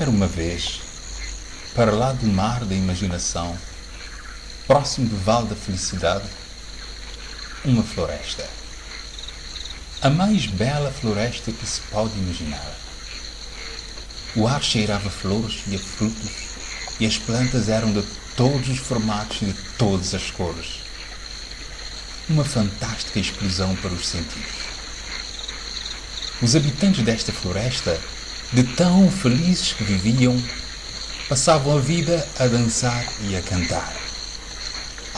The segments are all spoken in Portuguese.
Era uma vez, para lá do mar da imaginação, próximo do vale da felicidade, uma floresta. A mais bela floresta que se pode imaginar. O ar cheirava a flores e a frutos, e as plantas eram de todos os formatos e de todas as cores. Uma fantástica explosão para os sentidos. Os habitantes desta floresta, de tão felizes que viviam, passavam a vida a dançar e a cantar.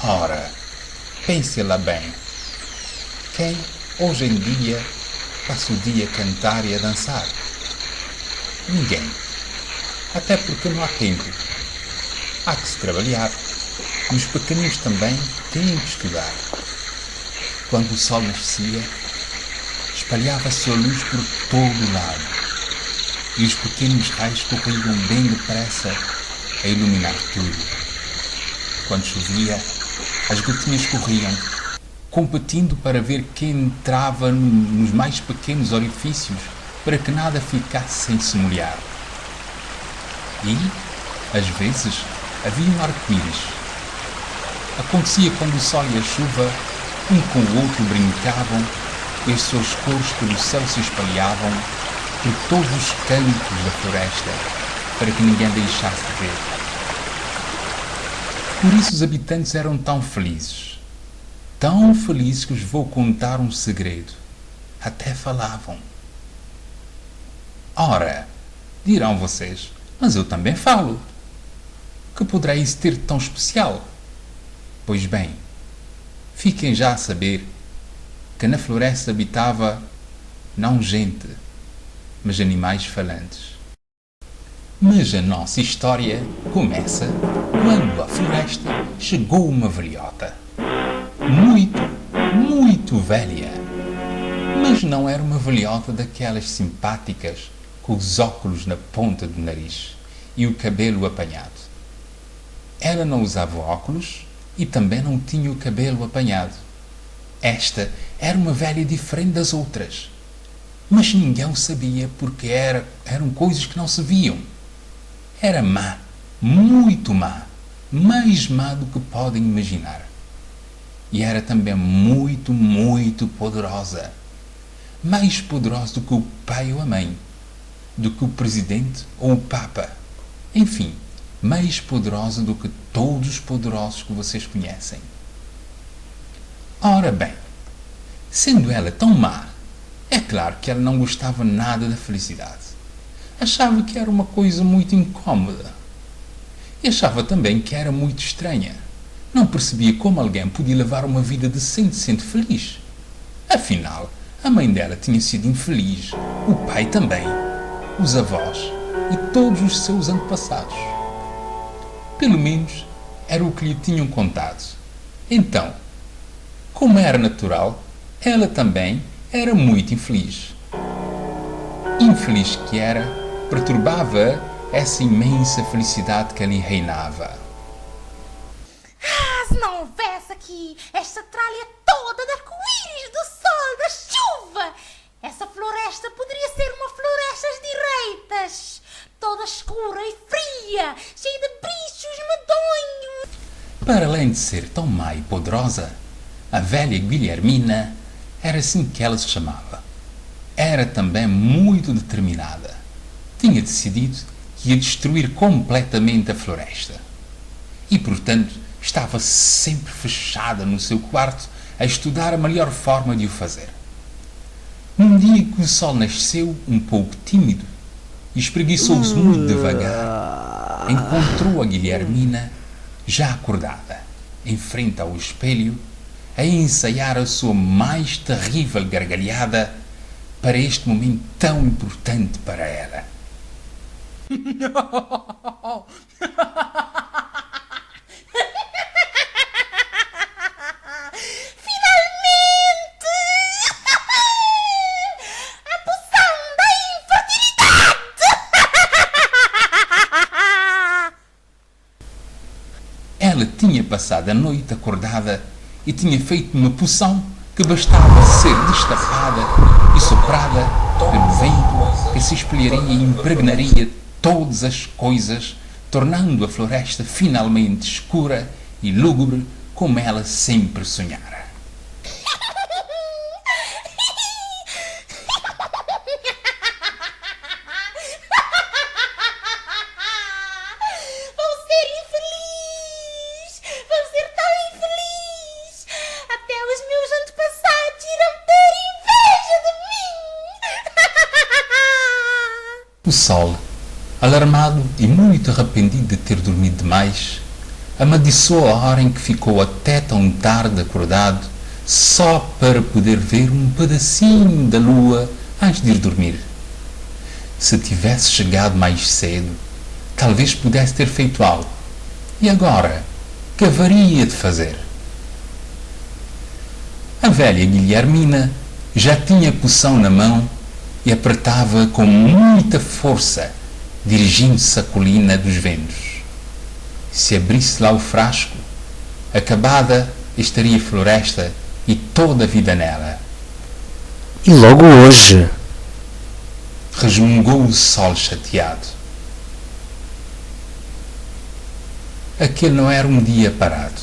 Ora, pense lá bem, quem hoje em dia passa o dia a cantar e a dançar? Ninguém. Até porque não há tempo. Há que se trabalhar. E os pequeninos também têm que estudar. Quando o sol nascia, espalhava a sua luz por todo o lado. E os pequenos raios corriam bem depressa a iluminar tudo. Quando chovia, as gotinhas corriam, competindo para ver quem entrava nos mais pequenos orifícios para que nada ficasse sem se molhar. E, às vezes, havia arco-íris. Acontecia quando o sol e a chuva, um com o outro, brincavam e as suas cores pelo céu se espalhavam por todos os cantos da floresta para que ninguém deixasse de ver. Por isso os habitantes eram tão felizes que vos vou contar um segredo. Até falavam. Ora, dirão vocês, mas eu também falo. Que poderá isso ter de tão especial? Pois bem, fiquem já a saber que na floresta habitava não gente, mas animais falantes. Mas a nossa história começa quando à floresta chegou uma velhota. Muito velha. Mas não era uma velhota daquelas simpáticas com os óculos na ponta do nariz e o cabelo apanhado. Ela não usava óculos e também não tinha o cabelo apanhado. Esta era uma velha diferente das outras. Mas ninguém o sabia porque eram coisas que não se viam. Era má, muito má, mais má do que podem imaginar. E era também muito poderosa. Mais poderosa do que o pai ou a mãe, do que o presidente ou o papa. Enfim, mais poderosa do que todos os poderosos que vocês conhecem. Ora bem, sendo ela tão má, é claro que ela não gostava nada da felicidade. Achava que era uma coisa muito incômoda. E achava também que era muito estranha. Não percebia como alguém podia levar uma vida decente feliz. Afinal, a mãe dela tinha sido infeliz, o pai também, os avós e todos os seus antepassados. Pelo menos era o que lhe tinham contado. Então, como era natural, ela também era muito infeliz. Infeliz que era, perturbava essa imensa felicidade que ali reinava. Se não houvesse aqui esta tralha toda de arco-íris, do sol, da chuva, essa floresta poderia ser uma floresta direitas, toda escura e fria, cheia de bichos medonhos. Para além de ser tão má e poderosa, a velha Guilhermina era assim que ela se chamava. Era também muito determinada. Tinha decidido que ia destruir completamente a floresta. E, portanto, estava sempre fechada no seu quarto a estudar a melhor forma de o fazer. Num dia que o sol nasceu um pouco tímido e espreguiçou-se muito devagar, encontrou a Guilhermina, já acordada, em frente ao espelho, a ensaiar a sua mais terrível gargalhada para este momento tão importante para ela. Ela tinha passado a noite acordada e tinha feito uma poção que bastava ser destapada e soprada pelo vento que se espalharia e impregnaria todas as coisas, tornando a floresta finalmente escura e lúgubre como ela sempre sonhara. Vou ser tão infeliz! Até os meus antepassados irão ter inveja de mim! O sol, alarmado e muito arrependido de ter dormido demais, amaldiçoou a hora em que ficou até tão tarde acordado só para poder ver um pedacinho da lua antes de ir dormir. Se tivesse chegado mais cedo, talvez pudesse ter feito algo. E agora, que haveria de fazer? A velha Guilhermina já tinha a poção na mão e apertava com muita força, dirigindo-se à colina dos ventos. Se abrisse lá o frasco, acabada estaria a floresta e toda a vida nela. E logo hoje? Resmungou o sol chateado. Aquele não era um dia parado.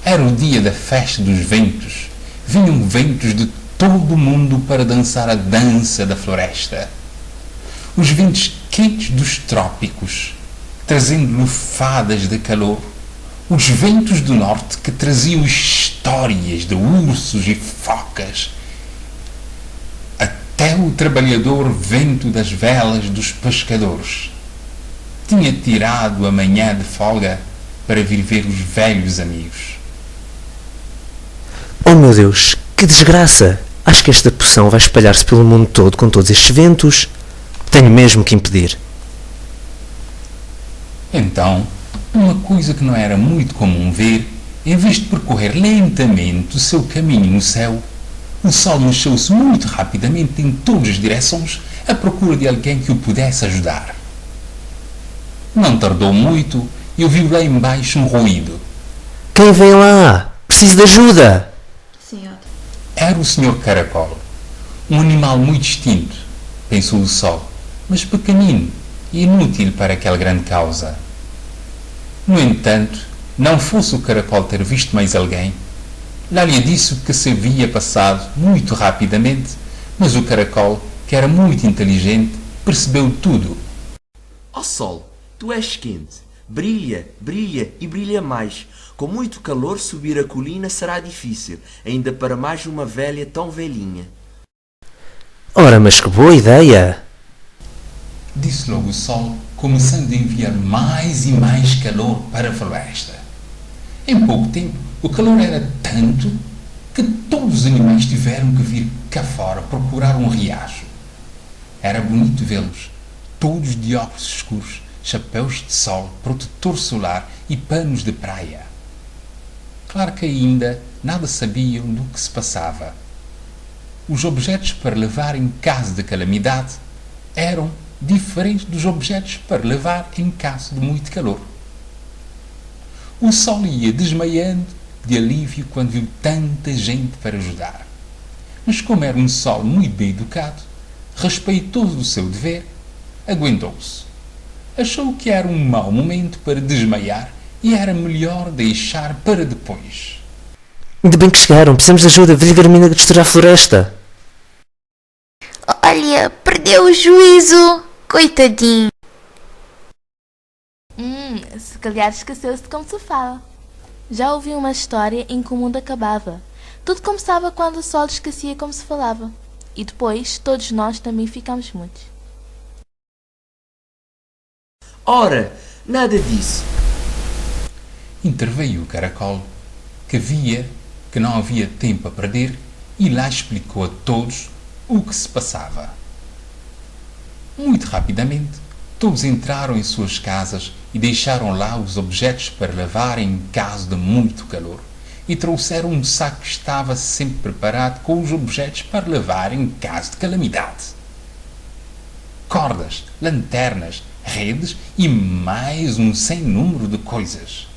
Era o dia da festa dos ventos. Vinham ventos de todo o mundo para dançar a dança da floresta. Os ventos quentes dos trópicos, trazendo lufadas de calor. Os ventos do norte que traziam histórias de ursos e focas. Até o trabalhador vento das velas dos pescadores tinha tirado a manhã de folga para vir ver os velhos amigos. Oh meu Deus, que desgraça! Acho que esta poção vai espalhar-se pelo mundo todo com todos estes ventos. Tenho mesmo que impedir. Então, uma coisa que não era muito comum ver, em vez de percorrer lentamente o seu caminho no céu, o sol mexeu-se muito rapidamente em todas as direções à procura de alguém que o pudesse ajudar. Não tardou muito e ouviu lá embaixo um ruído. Quem vem lá? Preciso de ajuda! Senhor. Era o Sr. Caracol, um animal muito distinto, pensou o sol, mas pequenino e inútil para aquela grande causa. No entanto, não fosse o caracol ter visto mais alguém, lá lhe disse o que se havia passado muito rapidamente, mas o caracol, que era muito inteligente, percebeu tudo. Ó sol, tu és quente, brilha, brilha e brilha mais. Com muito calor subir a colina será difícil, ainda para mais uma velha tão velhinha. Ora, mas que boa ideia! Disse logo o sol, começando a enviar mais e mais calor para a floresta. Em pouco tempo, o calor era tanto que todos os animais tiveram que vir cá fora procurar um riacho. Era bonito vê-los, todos de óculos escuros, chapéus de sol, protetor solar e panos de praia. Claro que ainda nada sabiam do que se passava. Os objetos para levar em caso de calamidade eram diferentes dos objetos para levar em caso de muito calor. O sol ia desmaiando de alívio quando viu tanta gente para ajudar. Mas como era um sol muito bem educado, respeitoso do seu dever, aguentou-se. Achou que era um mau momento para desmaiar e era melhor deixar para depois. Ainda bem que chegaram, precisamos de ajuda. Veja a Guilhermina a destruir a floresta. Olha, perdeu o juízo. Coitadinho. Se calhar esqueceu-se de como se fala. Já ouvi uma história em que o mundo acabava. Tudo começava quando o sol esquecia como se falava. E depois, todos nós também ficámos mudos. Ora, nada disso. Interveio o caracol, que via que não havia tempo a perder e lá explicou a todos o que se passava. Muito rapidamente, todos entraram em suas casas e deixaram lá os objetos para levar em caso de muito calor e trouxeram um saco que estava sempre preparado com os objetos para levar em caso de calamidade. Cordas, lanternas, redes e mais um sem número de coisas.